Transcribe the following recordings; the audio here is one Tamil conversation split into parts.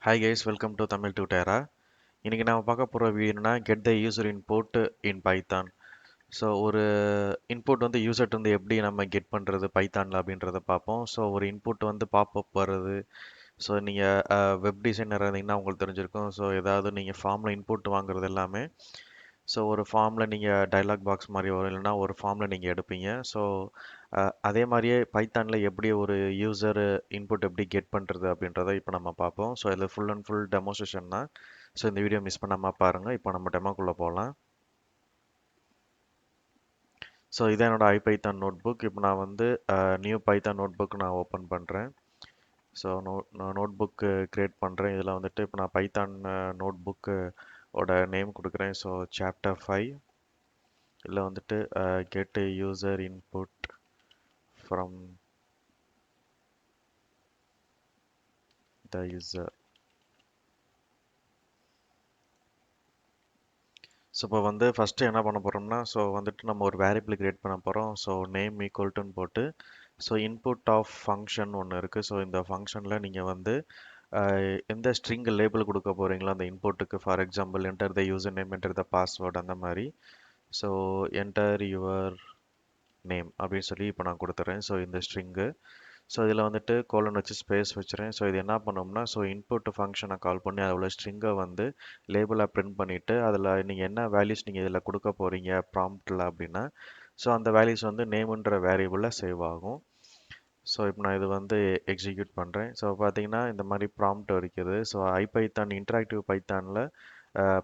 Hi guys, welcome to Tamil Tutera. இன்னைக்கு நாம பார்க்க போற வீடியோ என்னன்னா get the user input in Python. So ஒரு இன்புட் வந்து யூசர்ட் வந்து எப்படி நம்ம கெட் பண்ணுறது பைத்தானில் அப்படின்றத பார்ப்போம். ஸோ ஒரு இன்புட் வந்து பாப்அப் வருது. ஸோ நீங்கள் வெப் டிசைனர் இருந்தீங்கன்னா உங்களுக்கு தெரிஞ்சிருக்கும். ஸோ ஏதாவது நீங்கள் ஃபார்மில் இன்புட் வாங்குறது எல்லாமே ஸோ ஒரு ஃபார்மில் நீங்கள் டயலாக் பாக்ஸ் மாதிரி வரும், இல்லைன்னா ஒரு ஃபார்மில் நீங்கள் எடுப்பீங்க. ஸோ அதே மாதிரியே பைத்தானில் எப்படி ஒரு யூசர் இன்புட் எப்படி கெட் பண்ணுறது அப்படின்றத இப்போ நம்ம பார்ப்போம். ஸோ இதில் ஃபுல் அண்ட் ஃபுல் டெமோஸ்ட்ரேஷன் தான். ஸோ இந்த வீடியோ மிஸ் பண்ணாமல் பாருங்கள். இப்போ நம்ம டெமோக்குள்ளே போகலாம். ஸோ இதான் என்னோட ஐபைத்தான் நோட் புக். இப்போ நான் வந்து நியூ பைத்தான் நோட் புக் நான் ஓப்பன் பண்ணுறேன். ஸோ நான் நோட் புக்கு க்ரியேட் பண்ணுறேன். இதில் வந்துட்டு இப்போ நான் பைத்தான் நோட் புக்கு ஓட நேம் கொடுக்குறேன். ஸோ சாப்டர் 5 இதில் வந்துட்டு get user input from the user. So இப்போ வந்து ஃபஸ்ட்டு என்ன பண்ண போகிறோம்னா, ஸோ வந்துட்டு நம்ம ஒரு வேரியபிள் கிரியேட் பண்ண போகிறோம். ஸோ நேம் ஈக்குவல்ட்டுன்னு போட்டு ஸோ இன்புட் ஆஃப் ஃபங்க்ஷன் ஒன்று இருக்குது. ஸோ இந்த ஃபங்க்ஷனில் நீங்கள் வந்து எந்த ஸ்ட்ரிங் லேபிள் கொடுக்க போகிறீங்களோ அந்த இன்புட்டுக்கு, for example enter the user name, enter the password, அந்த மாதிரி. ஸோ என்டர் யுவர் நேம் அப்படின்னு சொல்லி இப்போ நான் கொடுத்துட்றேன். ஸோ இந்த ஸ்ட்ரிங்கு, ஸோ இதில் வந்துட்டு கோலன் வச்சு ஸ்பேஸ் வச்சுறேன். ஸோ இது என்ன பண்ணோம்னா, ஸோ இன்புட் ஃபங்க்ஷனை கால் பண்ணி அதில் உள்ள ஸ்ட்ரிங்கை வந்து லேபிளாக பிரிண்ட் பண்ணிவிட்டு அதில் நீங்கள் என்ன வேல்யூஸ் நீங்கள் இதில் கொடுக்க போகிறீங்க ப்ராம்ப்டில் அப்படின்னா, ஸோ அந்த வேல்யூஸ் வந்து நேமுன்ற வேரியபிளில் சேவ் ஆகும். ஸோ இப்போ நான் இது வந்து எக்ஸிக்யூட் பண்ணுறேன். ஸோ பார்த்தீங்கன்னா இந்த மாதிரி ப்ராம்ப்ட் இருக்குது. ஸோ ஐபைத்தான் இன்டராக்டிவ் பைத்தானில்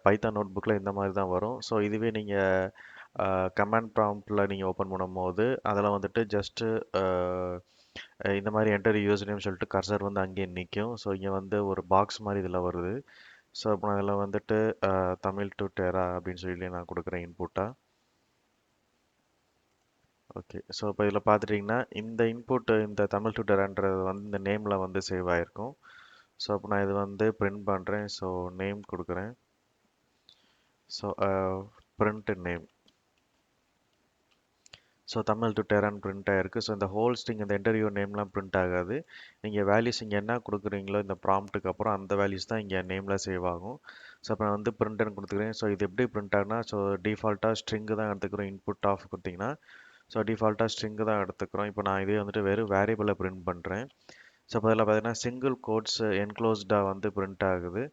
பைத்தான் நோட் புக்கில் இந்த மாதிரி தான் வரும். ஸோ இதுவே நீங்கள் கமாண்ட் ப்ராம்ப்டில் நீங்கள் ஓப்பன் பண்ணும்போது அதில் வந்துட்டு ஜஸ்ட்டு இந்த மாதிரி என்டர் யூசர் நேம் சொல்லிட்டு கர்சர் வந்து அங்கேயே நிற்கும். ஸோ இங்கே வந்து ஒரு பாக்ஸ் மாதிரி இதில் வருது. ஸோ இப்போ நான் இதில் வந்துட்டு தமிழ் டு டெரா அப்படின்னு சொல்லி நான் கொடுக்குறேன் இன்புட்டாக. ஓகே, ஸோ இப்போ இதில் பார்த்துட்டிங்கன்னா இந்த இன்புட் இந்த தமிழ் டு டெரான்றது வந்து இந்த நேமில் வந்து சேவ் ஆகிருக்கும். ஸோ அப்போ நான் இது வந்து பிரிண்ட் பண்ணுறேன். ஸோ நேம் கொடுக்குறேன். So print name. So Tamil to Tehran print ஆகிருக்கு. ஸோ இந்த ஹோல் ஸ்ட்ரிங் இந்த இன்டர்வியூ நேம்லாம் பிரிண்ட் ஆகாது. நீங்கள் வேல்யூஸ் இங்கே என்ன கொடுக்குறீங்களோ இந்த ப்ராம்ப்ட்டுக்கு அப்புறம் அந்த வேல்யூஸ் தான் இங்கே நேமில் சேவ் ஆகும். ஸோ இப்போ நான் வந்து பிரிண்ட்னு கொடுத்துக்கிறேன். ஸோ இது எப்படி பிரிண்ட் ஆகுனா, ஸோ டிஃபால்ட்டாக ஸ்ட்ரிங்கு தான் எடுத்துக்கிறோம். இன்புட் ஆஃப் கொடுத்தீங்கன்னா ஸோ டிஃபால்ட்டாக ஸ்ட்ரிங்கு தான் எடுத்துக்கிறோம். இப்போ நான் இதே வந்துட்டு வெறும் வேரியபிளை பிரிண்ட் பண்ணுறேன். ஸோ இப்போ இதில் பார்த்தீங்கன்னா சிங்கிள் கோட்ஸ் என்க்ளோஸ்டாக வந்து பிரிண்ட் ஆகுது.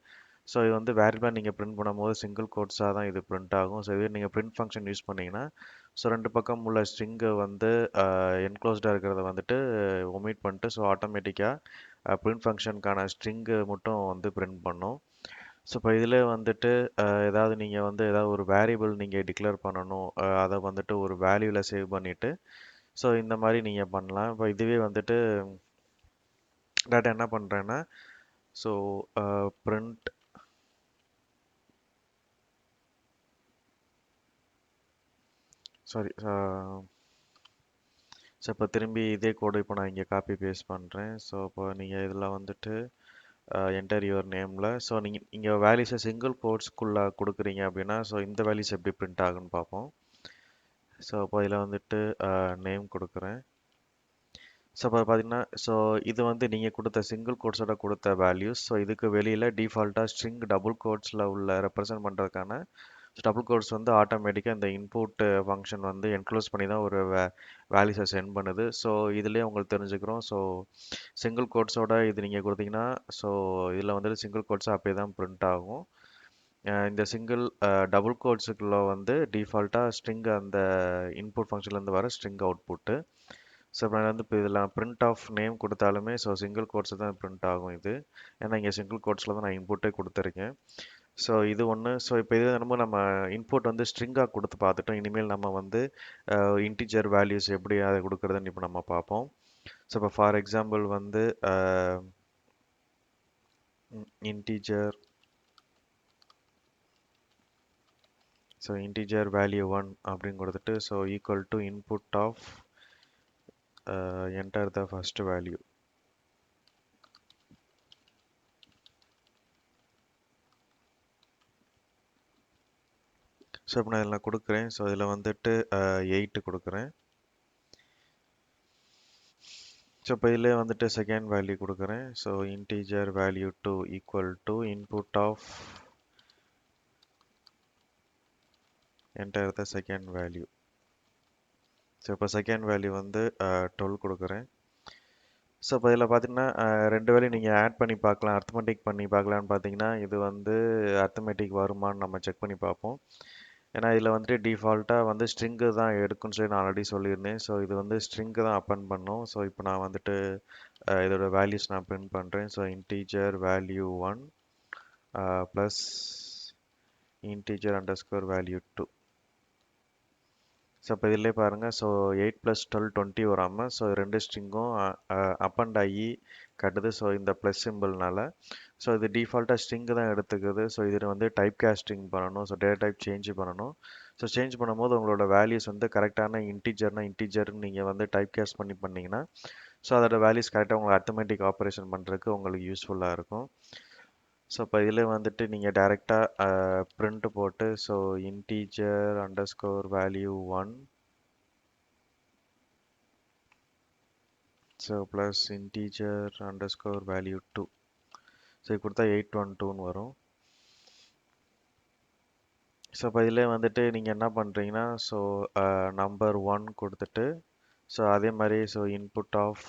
ஸோ இது வந்து வேரியபிளாக நீங்கள் பிரிண்ட் பண்ணும்போது சிங்கிள் கோட்ஸாக தான் இது பிரிண்ட் ஆகும். ஸோ இதே நீங்கள் பிரிண்ட் ஃபங்க்ஷன் யூஸ் பண்ணிங்கன்னா, ஸோ ரெண்டு பக்கம் உள்ள ஸ்ட்ரிங்கை வந்து என்க்ளோஸ்டாக இருக்கிறத வந்துட்டு ஒமிட் பண்ணிட்டு ஸோ ஆட்டோமேட்டிக்காக பிரிண்ட் ஃபங்க்ஷனுக்கான ஸ்ட்ரிங்கு மட்டும் வந்து பிரிண்ட் பண்ணும். ஸோ இப்போ இதில் வந்துட்டு ஏதாவது நீங்கள் வந்து ஏதாவது ஒரு வேரியபிள் நீங்கள் டிக்ளேர் பண்ணணும், அதை வந்துட்டு ஒரு வேல்யூவில் சேவ் பண்ணிவிட்டு ஸோ இந்த மாதிரி நீங்கள் பண்ணலாம். இப்போ இதுவே வந்துட்டு டேட்டா என்ன பண்ணுறேன்னா, ஸோ பிரிண்ட் சாரி ஸோ இப்போ திரும்பி இதே கோடு இப்போ நான் இங்கே காப்பி பேஸ்ட் பண்ணுறேன். ஸோ இப்போ நீங்கள் இதில் வந்துட்டு என்டர் யுவர் நேமில் ஸோ நீங்கள் இங்கே வேல்யூஸை சிங்கிள் கோட்ஸ்க்குள்ளே கொடுக்குறீங்க அப்படின்னா, ஸோ இந்த வேல்யூஸ் எப்படி பிரிண்ட் ஆகுன்னு பார்ப்போம். ஸோ இப்போ இதில் வந்துட்டு நேம் கொடுக்குறேன். ஸோ இப்போ பார்த்தீங்கன்னா, ஸோ இது வந்து நீங்கள் கொடுத்த சிங்கிள் கோட்ஸோட கொடுத்த வேல்யூஸ். ஸோ இதுக்கு வெளியில் டிஃபால்ட்டாக ஸ்ட்ரிங் டபுள் கோட்ஸில் உள்ள ரெப்ரசென்ட் பண்ணுறதுக்கான டபுள் கோட்ஸ் வந்து ஆட்டோமேட்டிக்காக இந்த இன்புட் ஃபங்க்ஷன் வந்து என்க்ளோஸ் பண்ணி தான் ஒரு வேல்யூஸை சென்ட் பண்ணுது. ஸோ இதுலேயே உங்களுக்கு தெரிஞ்சுக்கிறோம். ஸோ சிங்கிள் கோட்ஸோட இது நீங்கள் கொடுத்தீங்கன்னா, ஸோ இதில் வந்துட்டு சிங்கிள் கோட்ஸாக அப்படியே தான் பிரிண்ட் ஆகும். இந்த சிங்கிள் டபுள் கோட்ஸுக்குள்ள வந்து டிஃபால்ட்டாக ஸ்ட்ரிங் அந்த இன்புட் ஃபங்க்ஷன்லேருந்து வர ஸ்ட்ரிங் அவுட்புட்டு. ஸோ இப்போ நான் வந்து இப்போ இதில் பிரிண்ட் ஆஃப் நேம் கொடுத்தாலுமே ஸோ சிங்கிள் கோட்ஸ் தான் பிரிண்ட் ஆகும் இது. ஏன்னா இங்கே சிங்கிள் கோட்ஸில் தான் நான் இன்புட்டே கொடுத்துருக்கேன். ஸோ இது ஒன்று. ஸோ இப்போ இது நம்ம இன்புட் வந்து ஸ்ட்ரிங்காக கொடுத்து பார்த்துட்டோம். இனிமேல் நம்ம வந்து இன்டிஜர் வேல்யூஸ் எப்படி அதை கொடுக்குறதுன்னு இப்போ நம்ம பார்ப்போம். ஸோ இப்போ ஃபார் எக்ஸாம்பிள் வந்து இன்டிஜர் ஸோ இன்டிஜர் வேல்யூ 1 அப்படின்னு கொடுத்துட்டு so equal to input of enter the first value. So இப்போ நான் இதில் கொடுக்குறேன். ஸோ இதில் வந்துட்டு 8 கொடுக்குறேன். ஸோ இப்போ இதிலே வந்துட்டு செகண்ட் வேல்யூ கொடுக்குறேன். So integer value 2 equal to input of enter the second value. So இப்போ செகண்ட் வேல்யூ வந்து 12 கொடுக்குறேன். ஸோ இப்போ இதில் பார்த்தீங்கன்னா ரெண்டு வேல்யூ நீங்கள் ஆட் பண்ணி பார்க்கலாம், அர்த்தமெட்டிக் பண்ணி பார்க்கலான்னு பார்த்தீங்கன்னா இது வந்து அர்த்தமெட்டிக் வருமானு நம்ம செக் பண்ணி பார்ப்போம். ஏன்னா இதில் வந்துட்டு டிஃபால்ட்டாக வந்து ஸ்ட்ரிங்கு தான் எடுக்குன்னு சொல்லி நான் ஆல்ரெடி சொல்லியிருந்தேன். ஸோ இது வந்து ஸ்ட்ரிங்கு தான் அப்பன் பண்ணும். ஸோ இப்போ நான் வந்துட்டு இதோட வேல்யூஸ் நான் பிரிண்ட் பண்ணுறேன். So integer value 1 plus integer underscore value 2. So இப்போ இதிலே பாருங்கள். ஸோ 8 + 12 20 வராமல் ஸோ ரெண்டு ஸ்ட்ரிங்கும் அப்பண்ட் ஆகி கட்டுது. ஸோ இந்த ப்ளஸ் சிம்பிள்னால ஸோ இது டிஃபால்ட்டாக ஸ்ட்ரிங்கு தான் எடுத்துக்குது. ஸோ இதில் வந்து டைப் காஸ்டிங் பண்ணணும். ஸோ டேட்டா டைப் சேஞ்ச் பண்ணணும். ஸோ சேஞ்ச் பண்ணும்போது உங்களோட வேல்யூஸ் வந்து கரெக்டான இன்டீஜர்னு நீங்கள் வந்து டைப் காஸ்ட் பண்ணிங்கன்னா ஸோ அதோட வேல்யூஸ் கரெக்டாக உங்களுக்கு அர்த்தமெட்டிக் ஆப்ரேஷன் பண்ணுறதுக்கு உங்களுக்கு யூஸ்ஃபுல்லாக இருக்கும். ஸோ இப்போ இதில் வந்துட்டு நீங்கள் டைரெக்டாக பிரிண்ட் போட்டு so integer underscore value 1 so plus integer underscore value 2. So இது கொடுத்தா 812ன்னு வரும். ஸோ இப்போ இதில் வந்துட்டு நீங்கள் என்ன பண்ணுறீங்கன்னா ஸோ நம்பர் 1 கொடுத்துட்டு ஸோ அதே மாதிரி so input of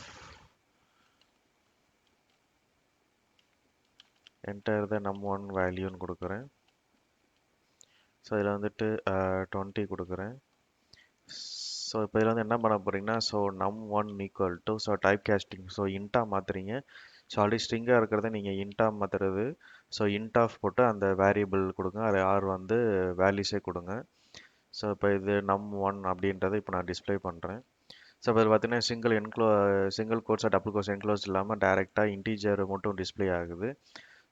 enter the num1 வேல்யூன்னு கொடுக்குறேன். ஸோ இதில் வந்துட்டு 20 கொடுக்குறேன். ஸோ இப்போ இதில் வந்து என்ன பண்ண போகிறீங்கன்னா so num1 equal to so type casting so இன்ட்டாக மாற்றுறீங்க. ஸோ ஆல்ரெடி ஸ்ட்ரிங்காக இருக்கிறத நீங்கள் இன்ட்டாக மாற்றுறது. ஸோ இன்ட் ஆஃப் போட்டு அந்த வேரியபிள் கொடுங்க, அது ஆர் வந்து வேல்யூஸே கொடுங்க. ஸோ இப்போ இது num1 அப்படின்றத இப்போ நான் டிஸ்பிளே பண்ணுறேன். ஸோ இப்போ பார்த்தீங்கன்னா சிங்கிள் கோர்ஸாக டபுள் கோர்ஸ் என்க்ளோஸ் இல்லாமல் டேரெக்டாக இன்டீஜர் மட்டும் டிஸ்பிளே ஆகுது.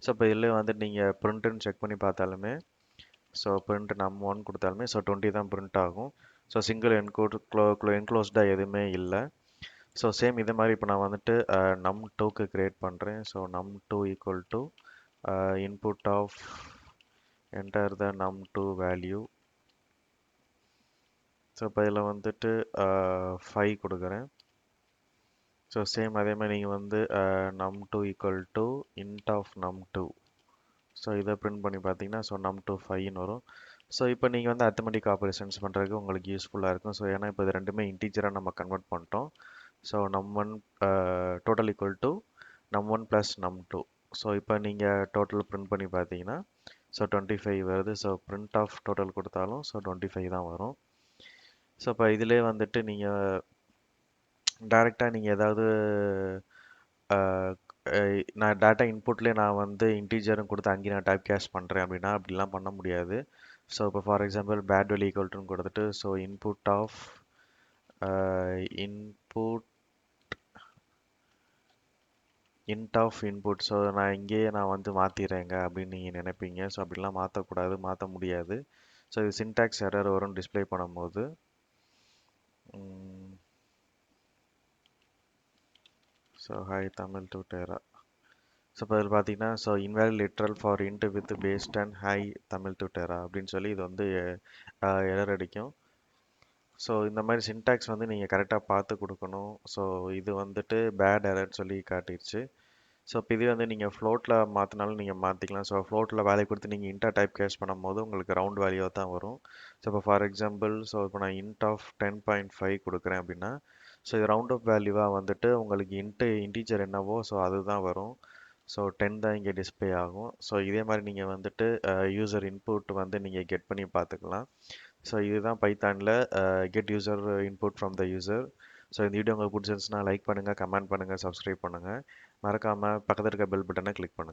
ஸோ இப்போ இதில் வந்துட்டு நீங்கள் பிரிண்ட்டுன்னு செக் பண்ணி பார்த்தாலுமே ஸோ பிரிண்ட் num1 கொடுத்தாலுமே ஸோ 20 தான் பிரிண்ட் ஆகும். ஸோ சிங்கிள் என்க்ளோஸ்டாக எதுவுமே இல்லை. ஸோ சேம் இதே மாதிரி இப்போ நான் வந்துட்டு num2க்கு கிரியேட் பண்ணுறேன். So num2 equal to input of enter the num2 value. So இப்போ இதில் வந்துட்டு 5 கொடுக்குறேன். ஸோ சேம் அதே மாதிரி நீங்கள் வந்து num2 equal to int of num2. So இதை பிரிண்ட் பண்ணி பார்த்தீங்கன்னா ஸோ num2 5ன்னு வரும். ஸோ இப்போ நீங்கள் வந்து அர்த்தமெட்டிக் ஆப்ரேஷன்ஸ் பண்ணுறதுக்கு உங்களுக்கு யூஸ்ஃபுல்லாக இருக்கும். ஸோ ஏன்னா இப்போ இது ரெண்டுமே இன்டீஜராக நம்ம கன்வெர்ட் பண்ணிட்டோம். So num1 total equal to num1 plus num2. So இப்போ நீங்கள் டோட்டல் பிரிண்ட் பண்ணி பார்த்தீங்கன்னா ஸோ 25 வருது. ஸோ பிரிண்ட் ஆஃப் டோட்டல் கொடுத்தாலும் ஸோ 25 தான் வரும். ஸோ இப்போ இதிலே வந்துட்டு நீங்கள் டைரெக்டாக நீங்கள் ஏதாவது நான் டேட்டா இன்புட்லேயே நான் வந்து இன்டீஜரும் கொடுத்து அங்கேயே நான் டைப் கேஷ் பண்ணுறேன் அப்படின்னா அப்படிலாம் பண்ண முடியாது. ஸோ இப்போ ஃபார் எக்ஸாம்பிள் பேட் வேல்யூ ஈக்குவல்ட்டுன்னு கொடுத்துட்டு so input of input int of input. So நான் இங்கேயே நான் வந்து மாற்றிடுறேங்க அப்படின்னு நீங்கள் நினைப்பீங்க. ஸோ அப்படிலாம் மாற்றக்கூடாது, மாற்ற முடியாது. ஸோ இது சின்டாக்ஸ் எரர் வரும் டிஸ்பிளே பண்ணும்போது. ஸோ ஹாய் தமிழ் டூட்டேரா. ஸோ இப்போ இதில் பார்த்தீங்கன்னா so invalid literal for int with base and hi Tamil டூட்டேரா அப்படின்னு சொல்லி இது வந்து எரர் அடிக்கும். ஸோ இந்த மாதிரி சின்டாக்ஸ் வந்து நீங்கள் கரெக்டாக பார்த்து கொடுக்கணும். ஸோ இது வந்துட்டு பேட் எரர்னு சொல்லி காட்டிடுச்சு. ஸோ இப்போ இதே வந்து நீங்கள் ஃப்ளோட்டில் மாற்றினாலும் நீங்கள் மாற்றிக்கலாம். ஸோ ஃப்ளோட்டில் வேல்யூ கொடுத்து நீங்கள் இன்ட்டாக டைப் கேஷ் பண்ணும்போது உங்களுக்கு ரவுண்ட் வேல்யூவாக தான் வரும். ஸோ இப்போ ஃபார் எக்ஸாம்பிள் ஸோ இப்போ நான் இன்ட் ஆஃப் 10.5 கொடுக்குறேன் அப்படின்னா ஸோ இது ரவுண்ட் ஆஃப் வேல்யூவாக வந்துட்டு உங்களுக்கு இன்டீஜர் என்னவோ ஸோ அதுதான் வரும். ஸோ 10 தான் இங்கே டிஸ்பிளே ஆகும். ஸோ இதே மாதிரி நீங்கள் வந்துட்டு யூசர் இன்புட் வந்து நீங்கள் கெட் பண்ணி பார்த்துக்கலாம். ஸோ இதுதான் பைத்தானில் get user input from the user. So இந்த வீடியோ உங்களுக்கு பிடிச்சிருந்துச்சுன்னா லைக் பண்ணுங்கள், கமெண்ட் பண்ணுங்கள், சப்ஸ்கிரைப் பண்ணுங்கள். மறக்காமல் பக்கத்தில் இருக்க பெல் பட்டனை கிளிக் பண்ணுங்கள்.